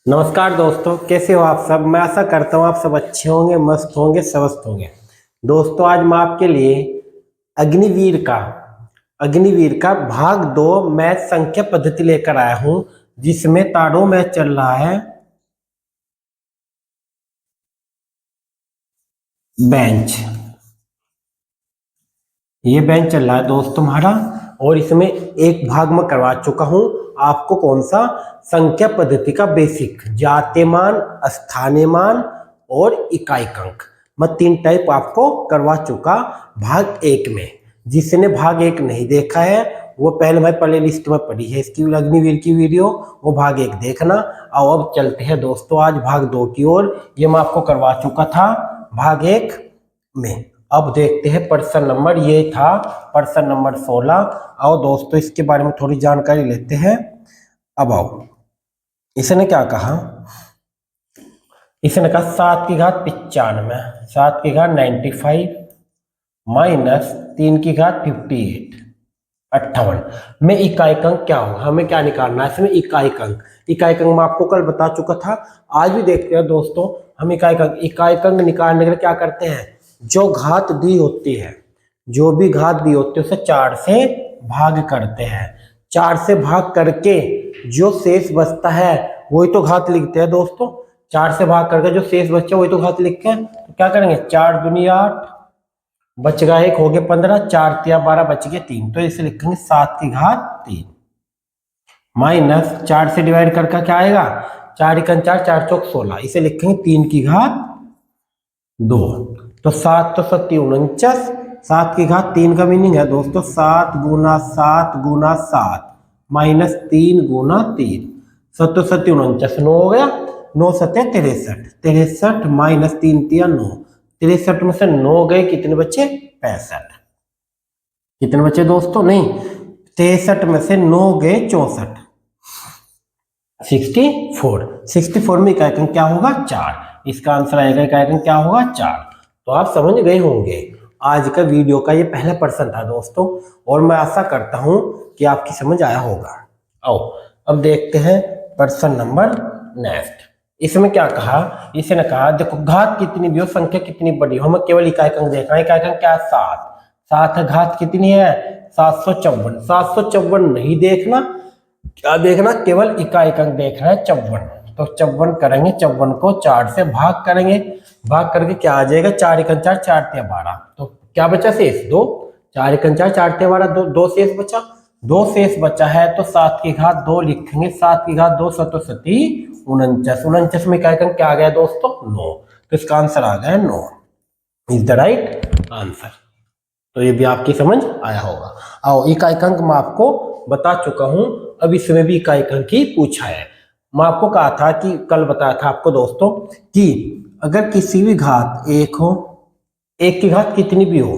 नमस्कार दोस्तों, कैसे हो आप सब। मैं आशा करता हूँ आप सब अच्छे होंगे, मस्त होंगे, स्वस्थ होंगे। दोस्तों, आज मैं आपके लिए अग्निवीर का भाग 2 मैथ संख्या पद्धति लेकर आया हूँ, जिसमें ताड़ो मैच चल रहा है बेंच। ये बेंच चल रहा है दोस्त तुम्हारा, और इसमें एक भाग में करवा चुका हूं आपको। कौन सा? संख्या पद्धति का बेसिक, जात्यमान, स्थानीयमान और इकाईकांक। मैं 3 टाइप आपको करवा चुका भाग 1 में। जिसने भाग 1 नहीं देखा है वो पहले मैं प्ले लिस्ट में पड़ी है इसकी अग्निवीर की वीडियो, वो भाग 1 देखना। और अब चलते हैं दोस्तों आज भाग 2 की ओर। ये मैं आपको करवा चुका था भाग 1 में। अब देखते हैं प्रश्न नंबर, ये था प्रश्न नंबर 16। आओ दोस्तों इसके बारे में थोड़ी जानकारी लेते हैं। अब आओ, इसने क्या कहा? इसने कहा 7 की घात 95, 7 की घात 95 माइनस 3 की घात 58, 58 में इकाईकांक क्या होगा? हमें क्या निकालना है इसमें? इकाईकांक। इकाईकांक मैं आपको कल बता चुका था, आज भी देखते हैं दोस्तों। हम इकाईकांक निकालने के लिए क्या करते हैं? जो घात दी होती है, जो भी घात दी होती है उसे 4 से भाग करते हैं। 4 से भाग करके जो शेष बचता है वही तो घात लिखते हैं दोस्तों। 4 से भाग करके जो शेष बच्चा वही तो घात लिखते हैं। तो क्या करेंगे? 4 दूनी 8, बच गया 1, हो गया 15, 4 तिया 12, बच गए 3। तो इसे लिखेंगे 7 की घात 3 माइनस 4 से डिवाइड करके क्या आएगा? 4 एकम 4, 4 चौक 16। इसे लिखेंगे 3 की घात 2। तो 7 तो 7 49, 7 की घात 3 का मीनिंग है दोस्तों 7 गुना 7 गुना 7 माइनस 3 गुना 3। 7 7 49, 9 हो गया। 9 7 63, 63 माइनस 3 तिया 9। 63 में से 9 गए, कितने बचे? 65। कितने बचे दोस्तों? नहीं, 63 में से 9 गए 64, 64। 64 में इकाईकांक क्या होगा? 4। इसका आंसर आएगा इकाईकांक क्या होगा? 4। तो आप समझ गए होंगे। आज का वीडियो का ये पहला प्रश्न था दोस्तों, और मैं आशा करता हूं कि आपकी समझ आया होगा। आओ अब देखते हैं प्रश्न नंबर नेक्स्ट। इसमें क्या कहा? इसने कहा देखो, घात कितनी भी हो, संख्या कितनी बड़ी हो, हमें केवल इकाईकांक देखना है। इकाईकांक क्या है? 7। 7 घात कितनी है? 754। 754 नहीं देखना, क्या देखना? केवल इकाईकांक देखना है, 54। तो 54 करेंगे, 54 को 4 से भाग करेंगे। भाग करके क्या आ जाएगा? 4 एकम 4, 4 तिया 12। तो क्या बचा शेष? 2। 4 एकम 4, 4 तिया 12, 2 शेष बचा। 2 शेष बचा है तो 7 की घात 2 लिखेंगे। 7 की घात 2 7 7 49। 49 में इकाईकांक क्या आ गया दोस्तों? 9। तो इसका आंसर आ गया 9 इज द राइट आंसर। तो ये भी आपकी समझ आया होगा। आओ, इकाईकांक मैं आपको बता चुका हूं, अब इसमें भी इकाईकांक ही पूछा है। मैं आपको कहा था कि कल बताया था आपको दोस्तों कि अगर किसी भी घात 1 हो, 1 की घात कितनी भी हो,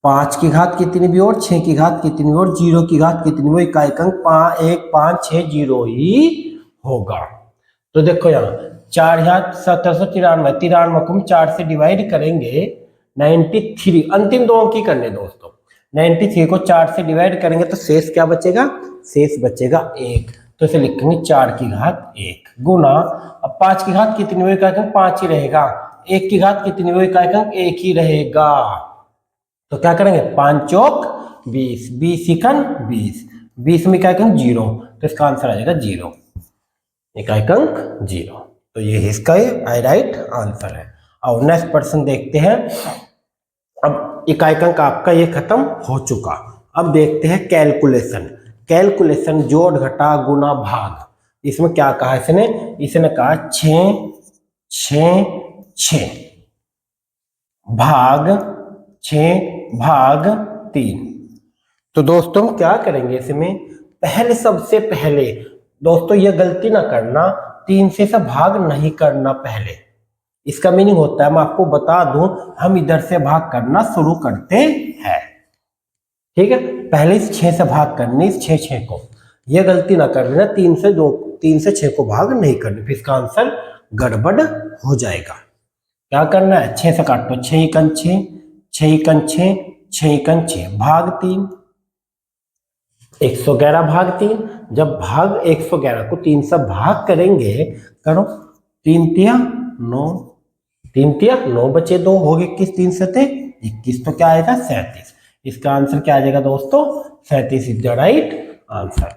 5 की घात कितनी भी हो, और 6 की घात कितनी भी हो, और 0 की घात कितनी भी हो, इकाईकांक 1 5 6 0 ही होगा। तो देखो यहाँ 4 घात 1793, 93 को हम 4 से डिवाइड करेंगे 93। अंतिम 2 अंक ही करने दोस्तों। 93 को 4 से डिवाइड करेंगे तो शेष क्या बचेगा? शेष बचेगा 1। तो इसे लिखेंगे 4 की घात 1 गुना, अब 5 की घात कितनी हुई? इकाईकांक 5 ही रहेगा। 1 की घात कितनी हुई? इकाईकांक 1 ही रहेगा। तो क्या करेंगे? 5 चौक 20, 20 एकम 20, 20 में इकाईकांक 0। तो इसका आंसर आ जाएगा 0, इकाईकांक 0। तो ये इसका राइट आंसर है। और नेक्स्ट प्रश्न देखते हैं। अब इकाईकांक आपका ये खत्म हो चुका। अब देखते हैं कैलकुलेशन। कैलकुलेशन जोड़ घटा गुना भाग। इसमें क्या कहा इसने कहा 6 6 6 भाग 6 भाग 3। तो दोस्तों क्या करेंगे इसमें? पहले, सबसे पहले दोस्तों ये गलती ना करना, 3 से भाग नहीं करना पहले। इसका मीनिंग होता है, मैं आपको बता दूं, हम इधर से भाग करना शुरू करते हैं, ठीक है? पहले इस 6 से भाग करनी, इस 6 6 को। यह गलती ना कर लेना, 3 से 6 को भाग नहीं करनी, फिर इसका आंसर गड़बड़ हो जाएगा। क्या करना है? 6 से काटो, 6 एकम 6, 6 एकम 6, 6 एकम 6 भाग 3, 111 भाग 3। जब भाग 111 को 3 से भाग करेंगे, करो 3 तिया 9, 3 तिया 9 बचे 2 हो गए 21, 3 सते 21, तो क्या आएगा 37। इसका आंसर क्या आ जाएगा दोस्तों 37 इज द राइट आंसर।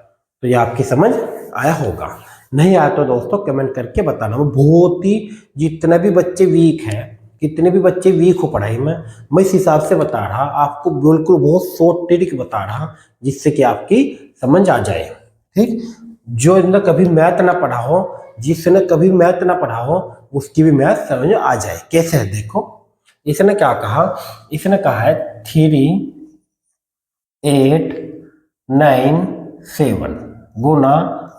तो ये आपकी समझ आया होगा। नहीं आया तो दोस्तों कमेंट करके बताना। बहुत ही जितने भी बच्चे वीक हैं, कितने भी बच्चे वीक हो पढ़ाई में, मैं इस हिसाब से बता रहा, आपको बिल्कुल बहुत शॉर्ट ट्रिक बता रहा जिससे कि आपकी समझ आ जाए। ठीक, जो इन्हें कभी मैथ ना पढ़ा हो, जिसने कभी मैथ ना पढ़ा हो, उसकी भी मैथ समझ आ जाए। कैसे है देखो, इसने क्या कहा, इसने कहा है 3 8 9 7 गुना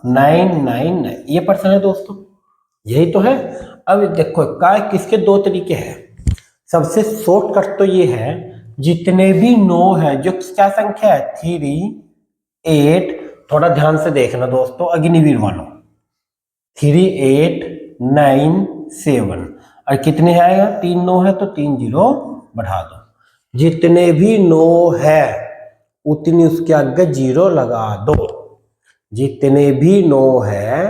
999, ये प्रश्न है दोस्तों, यही तो है। अब देखो का किसके दो तरीके हैं। सबसे शॉर्टकट तो ये है, जितने भी 9 है, जो क्या संख्या है 3 8, थोड़ा ध्यान से देखना दोस्तों अग्निवीर वालों, 3 8 9 7, और कितने है आएगा 3 9 है तो 3 0 बढ़ा दो। जितने भी 9 है उतनी उसके आगे 0 लगा दो। जितने भी 9 है,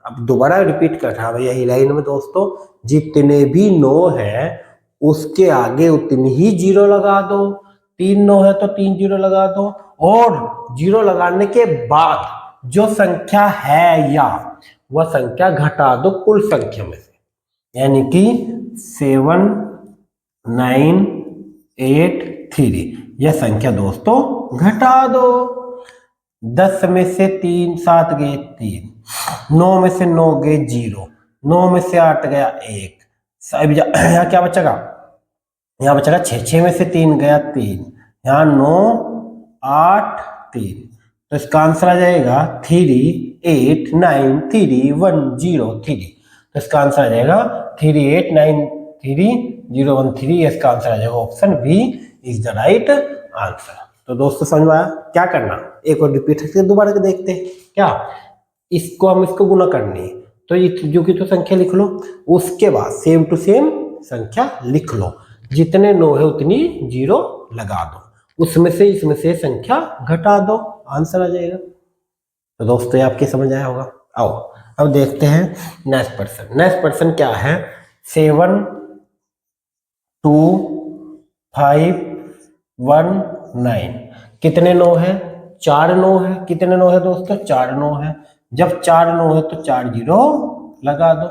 अब दोबारा रिपीट कर रहा हूं यही लाइन में दोस्तों, जितने भी 9 है उसके आगे उतनी ही 0 लगा दो। 3 9 है तो 3 0 लगा दो, और 0 लगाने के बाद जो संख्या है या वह संख्या घटा दो कुल संख्या में से, यानी कि 7 9 8 3, यह संख्या दोस्तों घटा दो। 10 में से 3 7 गए 3, 9 में से 9 गए 0, 9 में से 8 गया 1, यहाँ क्या बचेगा, यहाँ बचेगा 6, 6 में से 3 गया 3, यहाँ 9 8 3, तो इसका आंसर आ जाएगा 3 8 9 3 1 0 3, तो इसका आंसर आ जाएगा 3 8 9 3 0 1 3, इसका आंसर आ जाएगा option B is the right answer. तो दोस्तों समझ में आया, क्या करना, एक और रिपीट करके दोबारा के देखते हैं क्या, इसको हम इसको गुना करनी है, तो ये जो की तो संख्या लिख लो, उसके बाद सेम टू सेम संख्या लिख लो, जितने 9 है उतनी 0 लगा दो, उसमें से इसमें से संख्या घटा दो, आंसर आ जाएगा। तो दोस्तों ये आपके समझ आया होगा। आओ अब देखते हैं नेक्स्ट पर्सन। नेक्स्ट पर्सन क्या है, 7 2 5 1 9, कितने 9 है 4 9 है, कितने 9 है दोस्तों 4 9 है। जब 4 9 है तो 4 0 लगा दो,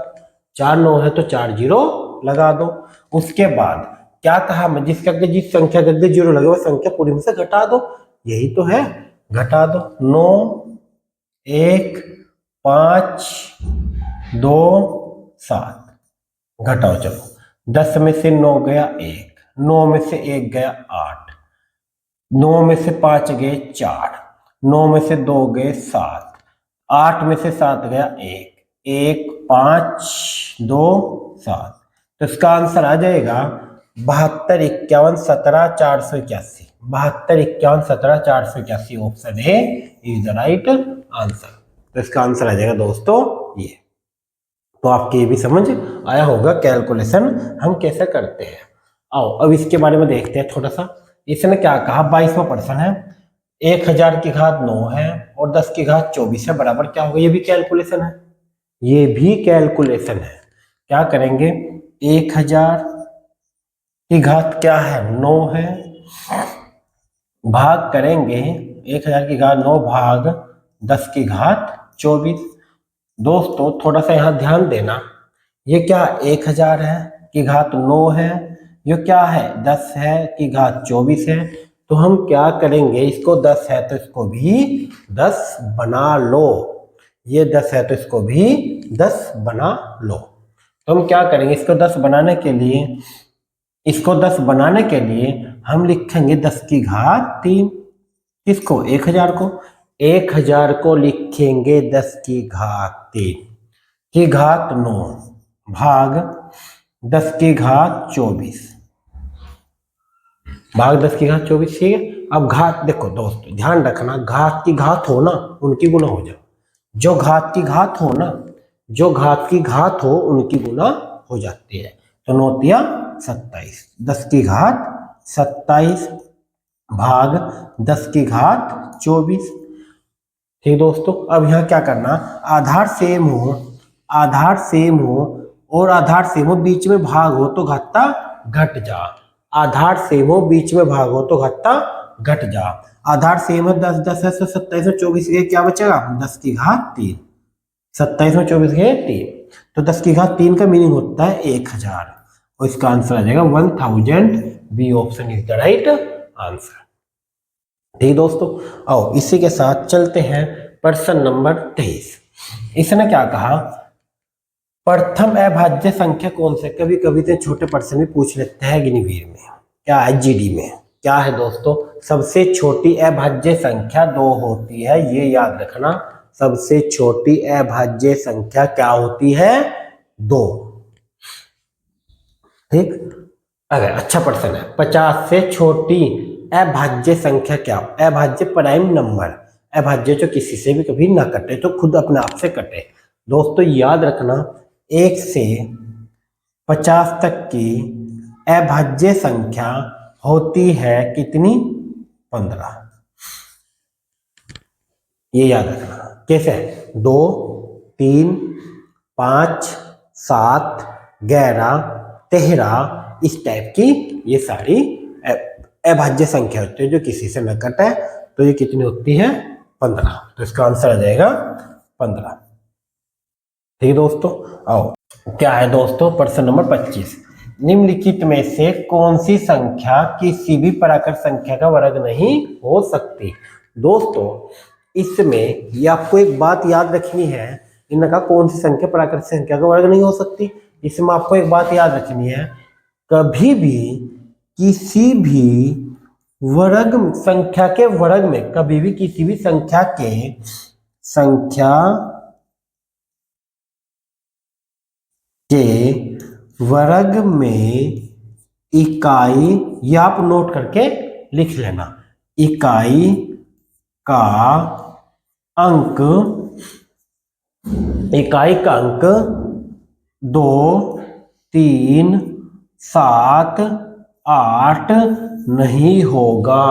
4 9 है तो 4 0 लगा दो। उसके बाद क्या कहा मैं, जिसका जिस संख्या के 0 लगे वह संख्या पूरी में से घटा दो, यही तो है, घटा दो। 9 1 5 2 7 घटाओ, चलो 10 में से 9 गया 1, 9 में से 1 गया 8, 9 में से 5 गए 4, 9 में से 2 गए 7, 8 में से 7 गया 1, 1 5 2 7, तो इसका आंसर आ जाएगा 72 51 17 481, 72 51 17 481, option A is the right answer. तो इसका आंसर आ जाएगा दोस्तों ये। तो आपके ये भी समझ आया होगा कैलकुलेशन हम कैसे करते हैं। आओ अब इसके बारे में देखते हैं थोड़ा सा। इसने क्या कहा, 22वां प्रश्न है, 1000 की घात 9 है और 10 की घात 24 है, बराबर क्या होगा, ये भी कैलकुलेशन है, ये भी कैलकुलेशन है। क्या करेंगे, 1000 की घात क्या है 9 है, भाग करेंगे 1000 की घात 9 भाग 10 की घात 24। दोस्तों थोड़ा सा यहाँ ध्यान देना, ये क्या 1000 है की घात 9 है, ये क्या है 10 है की घात 24 है, तो हम क्या करेंगे, इसको 10 है तो इसको भी 10 बना लो, ये 10 है तो इसको भी 10 बना लो। तो हम क्या करेंगे, इसको 10 बनाने के लिए, इसको 10 बनाने के लिए हम लिखेंगे 10 की घात 3, किसको 1000 को, 1000 को लिखेंगे 10 की घात 3 की घात 9 भाग 10 की घात 24 भाग 10 की घात 24, ठीक है। अब घात देखो दोस्तों ध्यान रखना, घात की घात हो ना उनकी गुना हो जाए, जो घात की घात हो ना, जो घात की घात हो उनकी गुना हो जाती है। तो 9 तिया 27, 10 की घात 27 भाग 10 की घात 24, ठीक दोस्तों, अब यहाँ क्या करना, आधार सेम हो, आधार सेम हो और आधार सेम हो, बीच में भाग हो तो घटता घट जा। आधार सेम हो, बीच में भाग हो तो घटता घट जा। आधार सेम है 10 10 है, 27 में 24 गए, क्या बचेगा 10 की घात 3। 27 में 24 गए 3, तो 10 की घात 3 का मीनिंग होता है 1000, और इसका आंसर आ जाएगा 1000। B option is the right answer. ठीक दोस्तों, आओ इसी के साथ चलते हैं प्रश्न नंबर 23। इसने क्या कहा, प्रथम अभाज्य संख्या कौन से, कभी कभी तो छोटे प्रश्न भी पूछ लेते हैं अग्निवीर में, क्या है जीडी में, क्या है दोस्तों, सबसे छोटी अभाज्य संख्या 2 होती है, ये याद रखना। सबसे छोटी अभाज्य संख्या क्या होती है, 2। ठीक, अगर अच्छा प्रश्न है, 50 से छोटी अभाज्य संख्या क्या, अभाज्य प्राइम नंबर, अभाज्य जो किसी से भी कभी ना कटे, तो खुद अपने आप से कटे। दोस्तों याद रखना, 1 से 50 तक की अभाज्य संख्या होती है कितनी, 15। ये याद रखना, कैसे, 2 3 5 7 11 13, इस टाइप की ये सारी अभाज्य संख्या होती है जो किसी से न कटे, तो ये कितनी होती है, 15। तो इसका आंसर आ जाएगा 15। ठीक दोस्तों, आओ क्या है दोस्तों प्रश्न नंबर 25। निम्नलिखित में से कौन सी संख्या किसी भी प्राकृत संख्या का वर्ग नहीं हो सकती। दोस्तों इसमें ये आपको एक बात याद रखनी है, इनका कौन सी संख्या प्राकृत संख्या का वर्ग नहीं हो सकती। इसमें आपको एक बात याद रखनी है, कभी भी किसी भी वर्ग संख्या के वर्ग में, कभी भी किसी भी संख्या के वर्ग में इकाई, या आप नोट करके लिख लेना, इकाई का अंक, इकाई का अंक 2 3 7 8 नहीं होगा।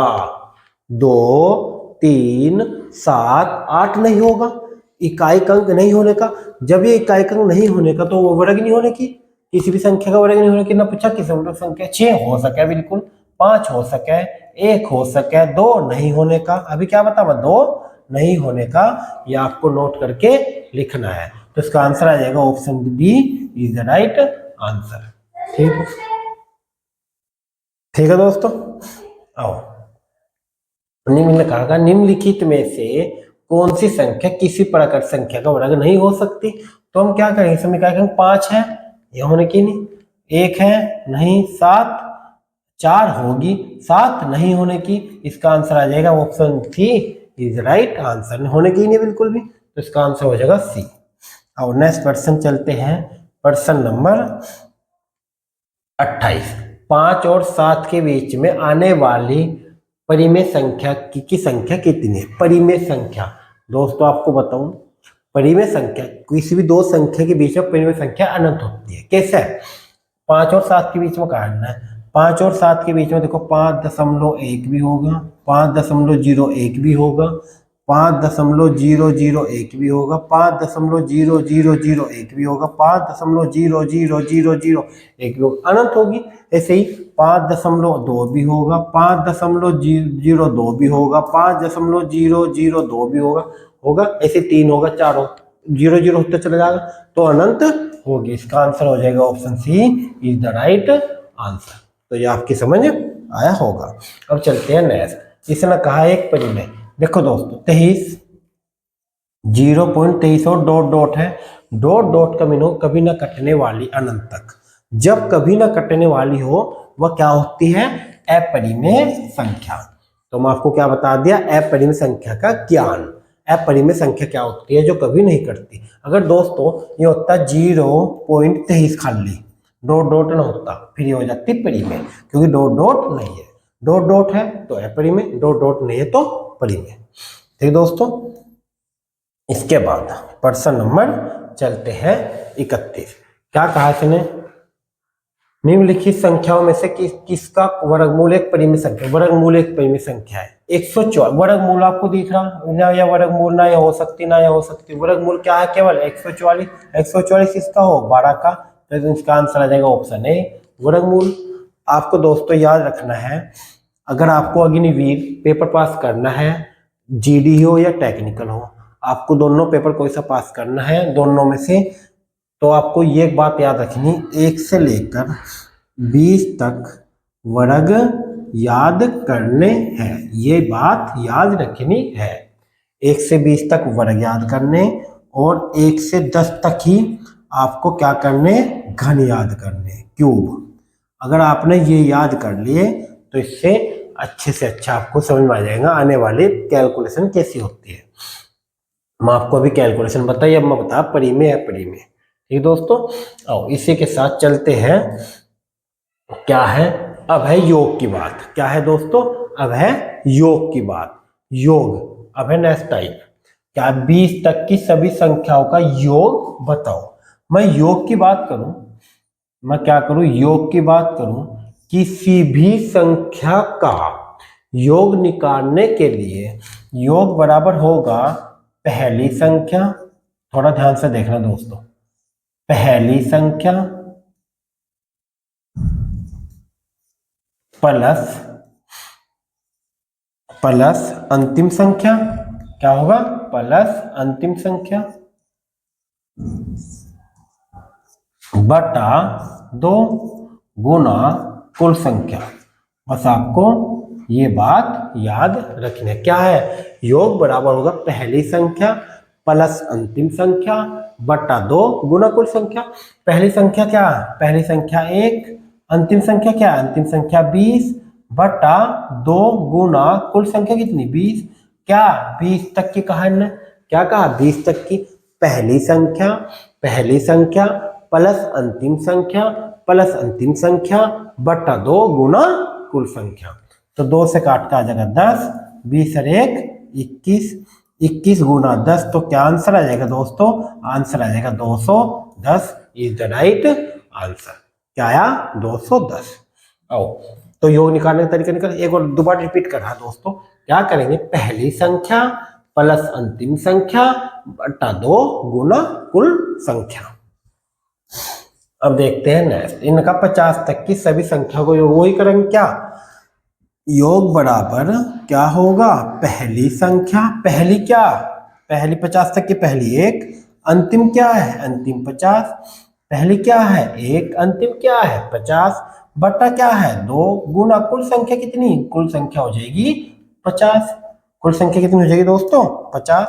2 3 7 8 नहीं होगा, इकाई का अंक नहीं होने का। जब ये इकाई का अंक नहीं होने का तो वो वर्ग नहीं होने की, किसी भी संख्या का वर्ग नहीं होने की। ना पूछा किसी संख्या 6 हो सके बिल्कुल, 5 हो सके, 1 हो सके, 2 नहीं होने का। अभी क्या बताया, 2 नहीं होने का, ये आपको नोट करके लिखना है। तो इसका आंसर आ जाएगा option B is the right answer. ठीक है दोस्तों, आओ निम्नलिखित में से कौन सी संख्या किसी प्राकृत संख्या का वर्ग नहीं हो सकती। तो हम क्या करेंगे, इसमें क्या करेंगे, 5 है, ये होने की नहीं, 1 है नहीं, 7 4 होगी, 7 नहीं होने की। इसका आंसर आ जाएगा option C is right answer, होने की नहीं बिल्कुल भी, तो इसका आंसर हो जाएगा सी। और नेक्स्ट प्रश्न चलते हैं, प्रश्न नंबर 28। 5 और 7 के बीच में आने वाली परिमेय संख्या की संख्या कितनी है। परिमेय संख्या दोस्तों आपको बताऊं, परिमेय संख्या किसी भी दो संख्या के बीच में परिमेय संख्या अनंत होती है। कैसे, 5 और 7 के बीच में काटना है, 5 और 7 के बीच में देखो 5.1 भी होगा, 5.01 भी होगा, 5.001 भी होगा, 5.0001 भी होगा, 5.0001 भी होगा, अनंत होगी। ऐसे ही 5.2 भी होगा, 5.002 भी होगा, 5.002 भी होगा, ऐसे 3 होगा, 4 होगा, 0 होते चला जाएगा, तो अनंत होगी। इसका आंसर हो जाएगा option C is the right answer. तो ये आपकी समझ आया होगा। अब चलते हैं नेक्स्ट। इसने कहा एक परिमेय, देखो दोस्तों 23 0.23 और डॉट डॉट है, डॉट डॉट का मीनिंग कभी ना कटने वाली अनंत तक। जब कभी ना कटने वाली हो वह क्या होती है, अपरिमेय संख्या। तो मैं आपको क्या बता दिया, अपरिमेय संख्या का ज्ञान। अपरिमेय संख्या क्या होती है, जो कभी नहीं कटती। अगर दोस्तों ये होता 0.23 खाली, डॉट डॉट ना होता, फिर ये हो जाती परिमेय, क्योंकि डॉट डॉट नहीं है। डॉट डॉट है तो अपरिमेय, डॉट डॉट नहीं है तो परिमेय। ठीक दोस्तों, इसके बाद प्रश्न नंबर चलते हैं 31। क्या कहा इसने, निम्नलिखित संख्याओं में से किसका वर्गमूल एक परिमेय संख्या, वर्गमूल एक परिमेय संख्या है 124। वर्गमूल आपको दिख रहा ना, या वर्गमूल ना या हो सकती ना या हो सकती, वर्गमूल क्या है केवल 144। 144 किसका हो 12 का, तो इसका आंसर आ जाएगा ऑप्शन ए वर्गमूल। आपको दोस्तों याद रखना है, अगर आपको अग्निवीर पेपर पास करना है, जीडी हो या टेक्निकल हो, आपको दोनों पेपर कोई सा पास करना है दोनों में से, तो आपको ये एक बात याद रखनी, 1 से लेकर 20 तक वर्ग याद करने हैं, ये बात याद रखनी है। 1 से 20 तक वर्ग याद करने, और 1 से 10 तक ही आपको क्या करने, घन याद करने, क्यूब। अगर आपने ये याद कर लिए तो इससे अच्छे से अच्छा आपको समझ में आ जाएगा आने वाली कैलकुलेशन कैसी होती है। मैं आपको अभी कैलकुलेशन बताइए, अब मैं बता परिमेय है परिमेय। ठीक दोस्तों, आओ इसी के साथ चलते हैं। क्या है, अब है योग की बात। क्या है दोस्तों, अब है योग की बात। योग अब है नेक्स्ट टाइप। क्या 20 तक की सभी संख्याओं का योग बताओ। मैं योग की बात करूं, मैं क्या करूं, योग की बात करूं, किसी भी संख्या का योग निकालने के लिए योग बराबर होगा पहली संख्या, थोड़ा ध्यान से देखना दोस्तों, पहली संख्या प्लस अंतिम संख्या। क्या होगा, प्लस अंतिम संख्या बटा 2 गुना कुल संख्या। बस आपको ये बात याद रखनी है। क्या है, योग बराबर होगा पहली संख्या प्लस अंतिम संख्या बटा 2 गुना कुल संख्या। पहली संख्या क्या, पहली संख्या 1, अंतिम संख्या क्या, अंतिम संख्या 20 बटा 2 गुना कुल संख्या कितनी 20। क्या 20 तक की कहा है, क्या कहा 20 तक की। पहली संख्या प्लस अंतिम संख्या बटा 2 गुना कुल संख्या। तो 2 से काट का आ जाएगा 10, 20 और 1 21, 21 गुना 10, तो क्या आंसर आ जाएगा दोस्तों, आंसर आ जाएगा 210 इज द राइट आंसर। क्या आया 210। आओ तो योग निकालने का तरीका निकल, एक और दोबारा रिपीट कर रहा दोस्तों। क्या करेंगे, पहली संख्या प्लस अंतिम संख्या बटा 2 गुना कुल संख्या। अब देखते हैं नेक्स्ट, इनका 50 तक की सभी संख्या को योग वही करेंगे। क्या योग बराबर क्या होगा, पहली संख्या, पहली क्या, पहली 50 तक की पहली 1, अंतिम क्या है, अंतिम 50, पहली क्या है 1, अंतिम क्या है 50 बटा क्या है 2 गुना कुल संख्या कितनी, कुल संख्या हो जाएगी 50। कुल संख्या कितनी हो जाएगी दोस्तों 50,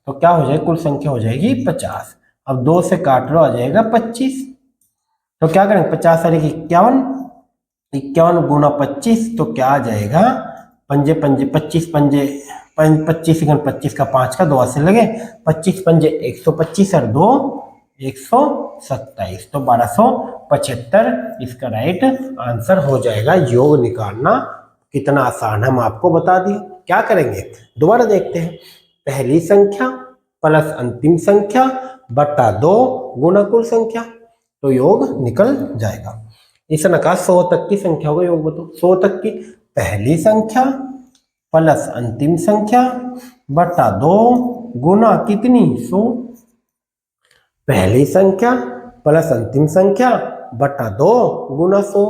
तो क्या हो जाएगी, कुल संख्या हो जाएगी 50। अब 2 से काट लो आ जाएगा 25, तो क्या करेंगे 50 और 51, 51 गुना 25, तो क्या आ जाएगा, पंजे पंजे 25 पंजे 25 25 का 5 का 2 से लगे 25 पंजे 125 और 2 127, तो 1275 इसका राइट आंसर हो जाएगा। योग निकालना कितना आसान है हम आपको बता दिए। क्या करेंगे दोबारा देखते हैं, पहली संख्या प्लस अंतिम संख्या बटा 2 गुना कुल संख्या, तो योग निकल जाएगा। इस नका 100 तक की संख्या को योग बताओ। 100 तक की पहली संख्या प्लस अंतिम संख्या बटा 2 गुना कितनी 100, पहली संख्या प्लस अंतिम संख्या बटा 2 गुना 100,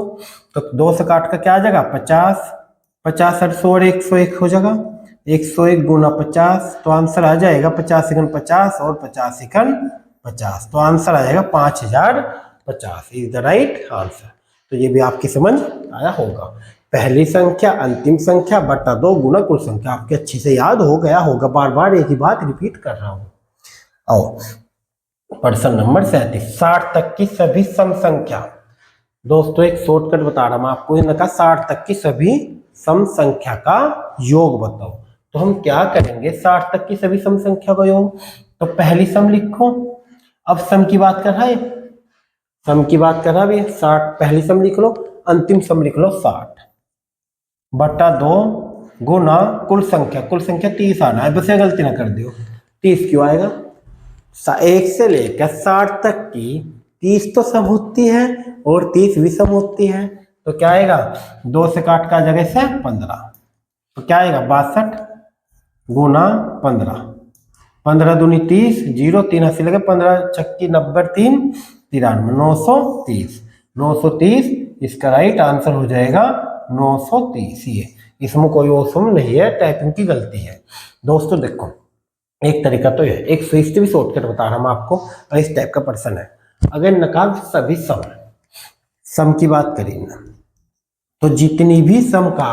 तो 2 से काट कर क्या आ जाएगा 50, 50 और 100 और 101 हो जाएगा, 101 गुना 50, तो आंसर आ जाएगा 50 × 50 और 50 × 50, तो आंसर आ जाएगा 5050 इज द राइट आंसर। तो ये भी आपकी समझ आया होगा, पहली संख्या अंतिम संख्या बटा 2 गुना कुल संख्या, आपके अच्छे से याद हो गया होगा, बार बार एक ही बात रिपीट कर रहा हूं। आओ प्रश्न नंबर 37, 60 तक की सभी सम संख्या। दोस्तों एक शॉर्टकट बता रहा हूं आपको, इनका 60 तक की सभी सम संख्या का योग बताओ। तो हम क्या करेंगे, 60 तक की सभी सम संख्या का योग, तो पहली सम लिखो। अब सम की बात कर रहा है, सम की बात कर रहा है 60, पहली सम लिख लो, अंतिम सम लिख लो 60 बटा 2 गुना कुल संख्या, कुल संख्या 30 आना है, बस ये गलती ना कर दियो, 30 क्यों आएगा, 1 से लेकर 60 तक की 30 तो सम होती है और 30 विषम होती है, तो क्या आएगा 2 से काट का जगह से 15, तो क्या आएगा 62 गुना 15, 15 दूनी 30, 0 3 80 लगे, 15 छक्की 90 3 93, 930, 930 इसका राइट आंसर हो जाएगा 930। ये इसमें कोई ओसम नहीं है, टाइपिंग की गलती है। दोस्तों देखो एक तरीका तो है, एक स्विफ्ट भी शॉर्टकट बता रहा हूं मैं आपको, और इस टाइप का प्रश्न है। अगर नकाब सभी सम की बात करें ना, तो जितनी भी सम का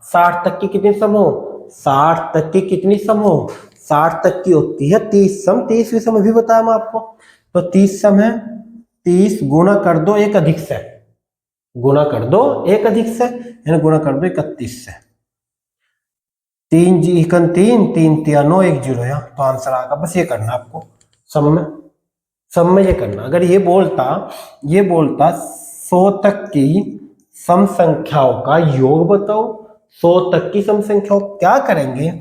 60 तक की कितनी सम हो, 60 तक की कितनी सम हो, 60 तक की होती है 30 सम, 30 भी सम अभी बताया मैं आपको, तो 30 सम है, 30 गुना कर दो एक अधिक से, गुना कर दो एक अधिक से, यानी गुना कर दो 31 से, 3 जी 3 3 9 1 0 है, तो आंसर आएगा। बस ये करना आपको सम में ये करना। अगर ये बोलता 100 तक की सम संख्याओं का योग बताओ, 100 तक की सम संख्याओं, क्या करेंगे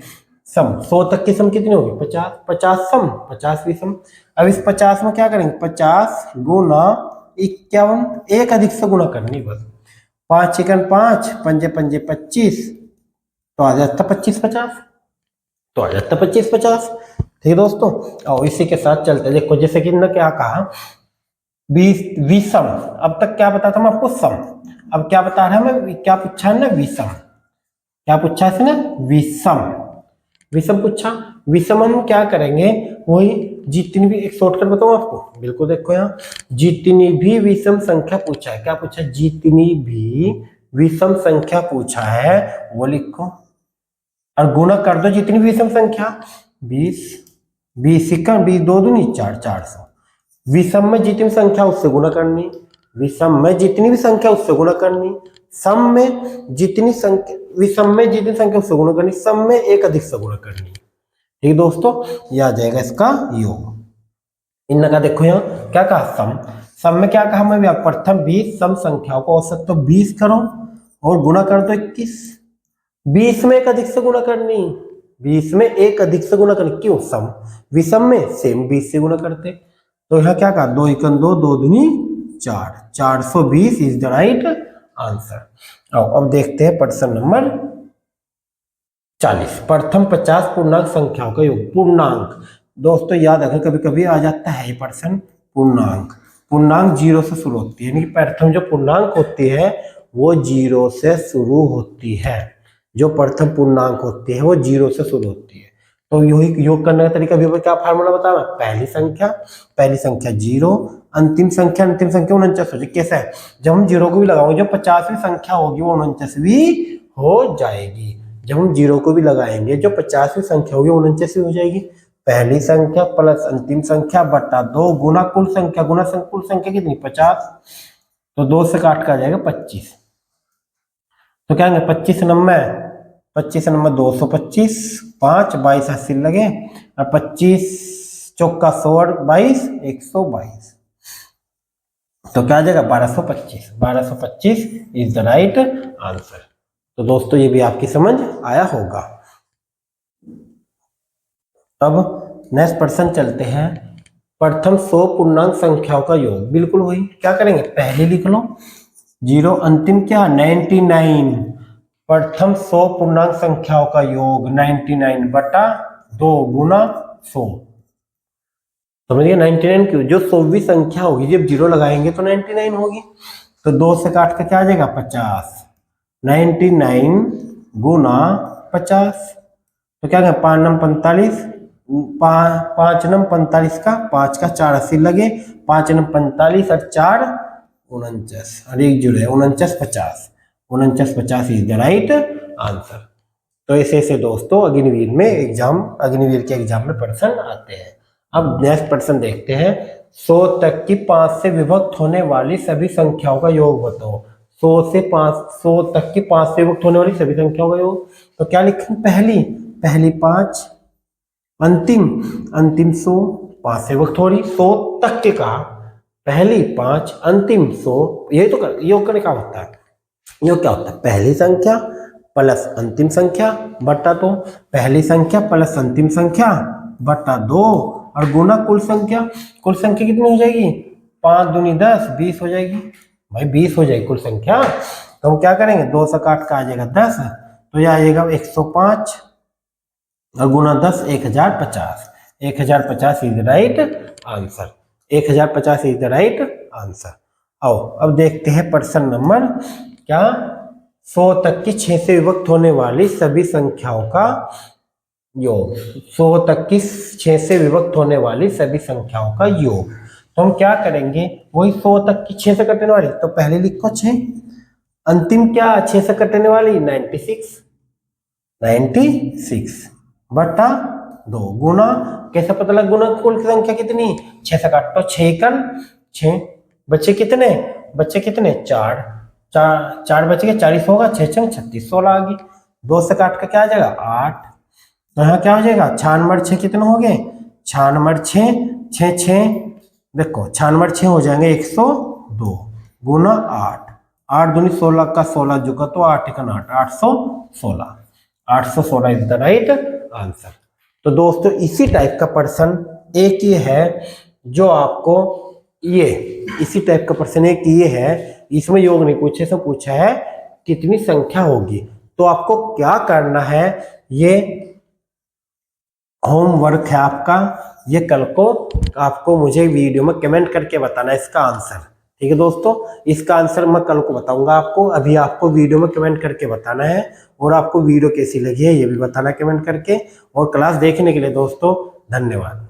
सम, 100 तक की सम कितनी होगी 50, 50 सम 50 भी सम। अब इस 50 में क्या करेंगे 50 गुना 51, एक अधिक से गुना करनी, बस 5 चिकन 5 पंजे पंजे 25, तो आ जाता 25 50, तो आ जाता 25 50। ठीक है दोस्तों, और इसी के साथ चलते देखो, जैसे कि क्या कहा विषम, अब तक क्या बताया था मैं आपको सम, अब क्या बता रहा है मैं, क्या पूछा है ना विषम, क्या पूछा है इसने विषम, विषम पूछा। विषम हम क्या करेंगे, वही जितनी भी, एक शॉर्टकट बताऊं आपको, बिल्कुल देखो यहाँ, जितनी भी विषम संख्या पूछा है, क्या पूछा है, जितनी भी विषम संख्या पूछा है वो लिखो, और गुना कर दो जितनी भी विषम संख्या, 20 20 इक्का 20 दो दूनी 4 400, विषम में जितनी संख्या उससे गुना करनी, विषम में जितनी भी संख्या उससे गुना करनी, सम में जितनी संख्या, विषम में जितनी संख्या उससे गुना करनी, सम में एक अधिक से गुना करनी। ठीक दोस्तों, यह आ जाएगा इसका योग। इनका देखो यहाँ क्या कहा सम में क्या कहा मैं, प्रथम 20 सम संख्याओं को औसत तो 20 करो और गुना कर दो 21, 20 में एक अधिक से गुना करनी, 20 में एक अधिक से गुना करनी, क्यों सम, विषम में सेम 20 से गुना करते, तो यहाँ क्या कहा 2 एकन 2 2 दूनी 4, 420 इज द राइट आंसर। अब देखते हैं प्रश्न नंबर 40, प्रथम 50 पूर्णांक संख्याओं का योग, पूर्णांक दोस्तों याद रखें, कभी कभी आ जाता है ये प्रश्न, पूर्णांक 0 से शुरू होती है, यानी कि प्रथम जो पूर्णांक होती है वो 0 से शुरू होती है, जो प्रथम पूर्णांक होती है वो 0 से शुरू होती है। तो योग करने का तरीका भी, क्या फार्मूला बताया, पहली संख्या 0, अंतिम संख्या 49 हो जाए। कैसा है, जब हम 0 को भी लगाओगे, जो 50वीं संख्या होगी वो 49वीं हो जाएगी, जब हम 0 को भी लगाएंगे जो 50वीं संख्या होगी 49वीं हो जाएगी। पहली संख्या प्लस अंतिम संख्या बटा 2 गुना कुल संख्या, कुल संख्या कितनी 50, तो 2 से काट का आ जाएगा 25, तो क्या 25 नंबर 225, 5 22 80 लगे, और 25 चौका 100 22 122, तो क्या आ जाएगा 1225 इज द राइट आंसर। तो दोस्तों ये भी आपकी समझ आया होगा। अब नेक्स्ट प्रश्न चलते हैं, प्रथम 100 पूर्णांक संख्याओं का योग, बिल्कुल वही, क्या करेंगे पहले लिख लो 0, अंतिम क्या 99, प्रथम 100 पूर्णांक संख्याओं का योग 99 बटा 2 गुना 100, समझिए 99 क्यों, जो 100वीं संख्या होगी जब 0 लगाएंगे तो 99 होगी, तो 2 से काट कर क्या आ जाएगा 50, 99 गुना 50, तो क्या कहें 5 नम 45, 5 नम 45 का 5 का 4 80 लगे, 5 नम 45 और 4 49, और एक जुड़े 49 50 इज द राइट आंसर। तो ऐसे दोस्तों अग्निवीर के एग्जाम में प्रश्न आते हैं। अब नेक्स्ट प्रश्न देखते हैं, 100 तक की 5 से विभक्त होने वाली सभी संख्याओं का योग बताओ, 100 तक की 5 से विभक्त होने वाली सभी संख्याओं का योग, तो क्या लिखें, पहली 5, अंतिम 100, 5 से विभक्त हो रही, 100 तक के कहा, पहली 5 अंतिम 100, यही तो योग करने का होता है। योग क्या होता है, पहली संख्या प्लस अंतिम संख्या बटा 2, पहली संख्या प्लस अंतिम संख्या बटा 2 और गुना कुल संख्या कितनी हो जाएगी 5 दूनी 10, 20 हो जाएगी भाई, 20 हो जाएगी कुल संख्या। तो हम क्या करेंगे, 2 से काट का आ जाएगा 10, तो यह आ जाएगा 105 और गुना 10 1050। 1050 is the right answer. 1050 is the right answer. आओ अब देखते हैं प्रश्न नंबर क्या, 100 तक की 6 से विभक्त होने वाली सभी संख्याओं का योग। 100 तक की 6 से विभक्त होने वाली सभी संख्याओं का योग। तो हम क्या करेंगे, वही 100 तक की 6 से कटने वाली, तो पहले लिखो 6, अंतिम क्या 6 से कटने वाली 96 बटा 2 गुना, कैसे पता लगा गुना कुल संख्या कितनी, 6 से काट तो 6 कन 6, बच्चे कितने 4, 4 बच गए, 40 होगा, 6 छंग 36, 16 आ गई। 2 से काट का क्या आ जाएगा 8, तो यहाँ क्या हो जाएगा 96 कितने हो गए, 96 6 6, देखो 96 हो जाएंगे 102 गुना 8, 8 दूनी 16 का 16 जुगा तो 8 का 8, 816, 816 इज द राइट आंसर। तो दोस्तों इसी टाइप का प्रश्न एक ये है जो आपको ये इसी टाइप का प्रश्न एक ये है, इसमें योग नहीं पूछे से पूछा है कितनी संख्या होगी। तो आपको क्या करना है, ये होमवर्क है आपका, ये कल को आपको मुझे वीडियो में कमेंट करके बताना है इसका आंसर। ठीक है दोस्तों, इसका आंसर मैं कल को बताऊंगा आपको, अभी आपको वीडियो में कमेंट करके बताना है। और आपको वीडियो कैसी लगी है ये भी बताना कमेंट करके। और क्लास देखने के लिए दोस्तों धन्यवाद।